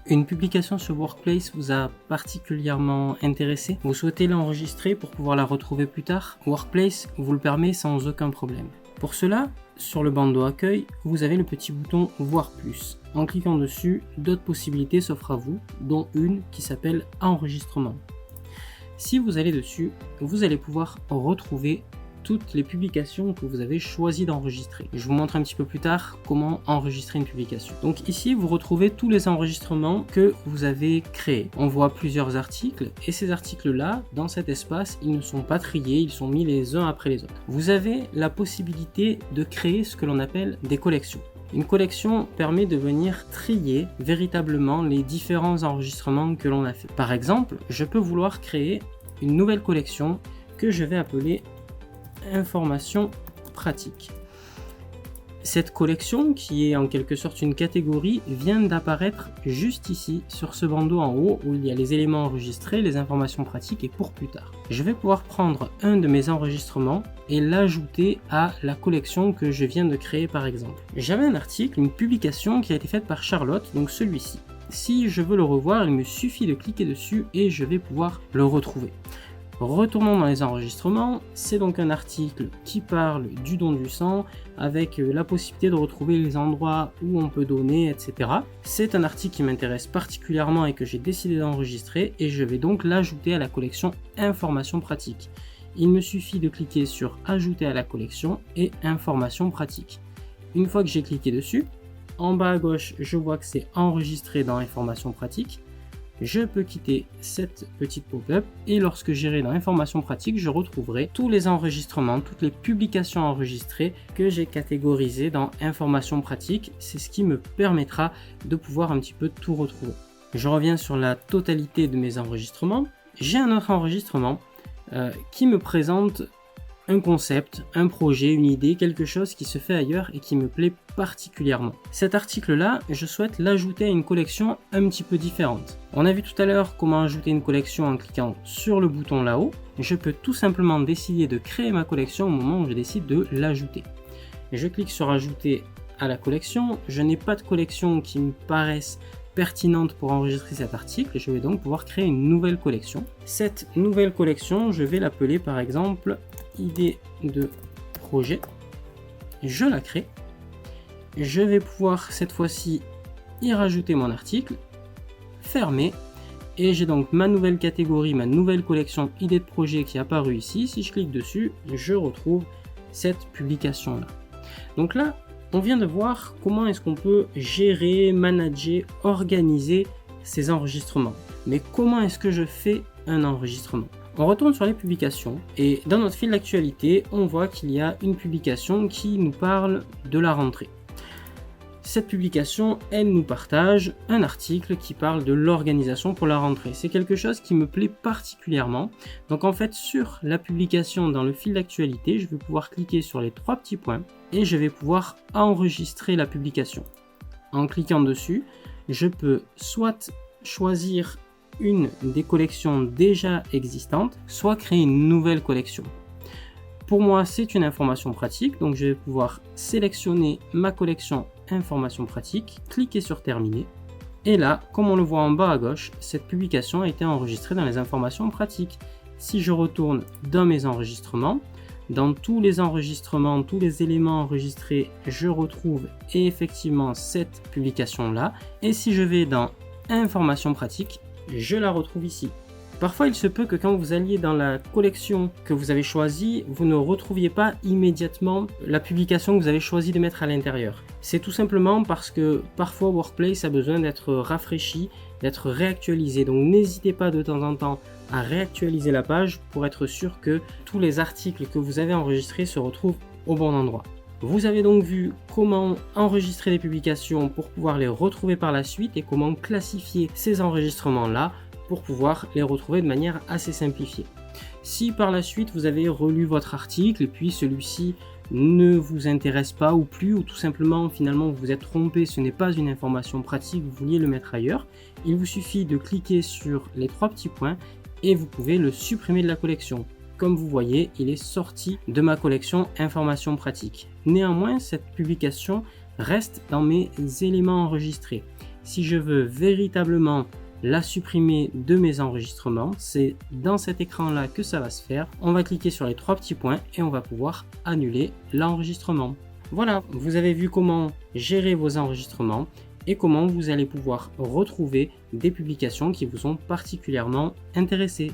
Une publication sur Workplace vous a particulièrement intéressé. Vous souhaitez l'enregistrer pour pouvoir la retrouver plus tard. Workplace vous le permet sans aucun problème. Pour cela, sur le bandeau accueil, vous avez le petit bouton Voir plus. En cliquant dessus, d'autres possibilités s'offrent à vous, dont une qui s'appelle Enregistrement. Si vous allez dessus, vous allez pouvoir retrouver toutes les publications que vous avez choisi d'enregistrer. Je vous montre un petit peu plus tard comment enregistrer une publication. Donc ici, vous retrouvez tous les enregistrements que vous avez créés. On voit plusieurs articles et ces articles-là, dans cet espace, ils ne sont pas triés, ils sont mis les uns après les autres. Vous avez la possibilité de créer ce que l'on appelle des collections. Une collection permet de venir trier véritablement les différents enregistrements que l'on a fait. Par exemple, je peux vouloir créer une nouvelle collection que je vais appeler Informations pratiques. Cette collection, qui est en quelque sorte une catégorie, vient d'apparaître juste ici sur ce bandeau en haut où il y a les éléments enregistrés, les informations pratiques et pour plus tard. Je vais pouvoir prendre un de mes enregistrements et l'ajouter à la collection que je viens de créer par exemple. J'avais un article, une publication qui a été faite par Charlotte, donc celui-ci. Si je veux le revoir, il me suffit de cliquer dessus et je vais pouvoir le retrouver. Retournons dans les enregistrements, c'est donc un article qui parle du don du sang avec la possibilité de retrouver les endroits où on peut donner, etc. C'est un article qui m'intéresse particulièrement et que j'ai décidé d'enregistrer et je vais donc l'ajouter à la collection Informations pratiques. Il me suffit de cliquer sur Ajouter à la collection et Informations pratiques. Une fois que j'ai cliqué dessus, en bas à gauche, je vois que c'est enregistré dans Informations pratiques. Je peux quitter cette petite pop-up et lorsque j'irai dans Informations pratiques, je retrouverai tous les enregistrements, toutes les publications enregistrées que j'ai catégorisées dans Informations pratiques. C'est ce qui me permettra de pouvoir un petit peu tout retrouver. Je reviens sur la totalité de mes enregistrements. J'ai un autre enregistrement qui me présente un concept, un projet, une idée, quelque chose qui se fait ailleurs et qui me plaît particulièrement. Cet article-là, je souhaite l'ajouter à une collection un petit peu différente. On a vu tout à l'heure comment ajouter une collection en cliquant sur le bouton là-haut. Je peux tout simplement décider de créer ma collection au moment où je décide de l'ajouter. Je clique sur Ajouter à la collection. Je n'ai pas de collection qui me paraisse pertinente pour enregistrer cet article. Je vais donc pouvoir créer une nouvelle collection. Cette nouvelle collection, je vais l'appeler par exemple idée de projet. Je la crée. Je vais pouvoir cette fois-ci y rajouter mon article, fermer, et j'ai donc ma nouvelle catégorie, ma nouvelle collection idée de projet qui est apparue ici. Si je clique dessus, je retrouve cette publication là. Donc là, on vient de voir comment est-ce qu'on peut gérer, manager, organiser ces enregistrements. Mais comment est-ce que je fais un enregistrement ? On retourne sur les publications et dans notre fil d'actualité, on voit qu'il y a une publication qui nous parle de la rentrée. Cette publication, elle nous partage un article qui parle de l'organisation pour la rentrée. C'est quelque chose qui me plaît particulièrement. Donc en fait, sur la publication dans le fil d'actualité, je vais pouvoir cliquer sur les trois petits points et je vais pouvoir enregistrer la publication. En cliquant dessus, je peux soit choisir une des collections déjà existantes, soit créer une nouvelle collection. Pour moi, c'est une information pratique, donc je vais pouvoir sélectionner ma collection Informations pratiques, cliquer sur Terminer, et là, comme on le voit en bas à gauche, cette publication a été enregistrée dans les informations pratiques. Si je retourne dans mes enregistrements, dans tous les enregistrements, tous les éléments enregistrés, je retrouve effectivement cette publication-là, et si je vais dans Informations pratiques, je la retrouve ici. Parfois, il se peut que quand vous alliez dans la collection que vous avez choisie, vous ne retrouviez pas immédiatement la publication que vous avez choisi de mettre à l'intérieur. C'est tout simplement parce que parfois Workplace a besoin d'être rafraîchi, d'être réactualisé. Donc n'hésitez pas de temps en temps à réactualiser la page pour être sûr que tous les articles que vous avez enregistrés se retrouvent au bon endroit. Vous avez donc vu comment enregistrer des publications pour pouvoir les retrouver par la suite et comment classifier ces enregistrements-là pour pouvoir les retrouver de manière assez simplifiée. Si par la suite vous avez relu votre article et puis celui-ci ne vous intéresse pas ou plus, ou tout simplement finalement vous vous êtes trompé, ce n'est pas une information pratique, vous vouliez le mettre ailleurs, il vous suffit de cliquer sur les trois petits points et vous pouvez le supprimer de la collection. Comme vous voyez, il est sorti de ma collection Informations pratiques. Néanmoins, cette publication reste dans mes éléments enregistrés. Si je veux véritablement la supprimer de mes enregistrements, c'est dans cet écran-là que ça va se faire. On va cliquer sur les 3 petits points et on va pouvoir annuler l'enregistrement. Voilà, vous avez vu comment gérer vos enregistrements et comment vous allez pouvoir retrouver des publications qui vous sont particulièrement intéressées.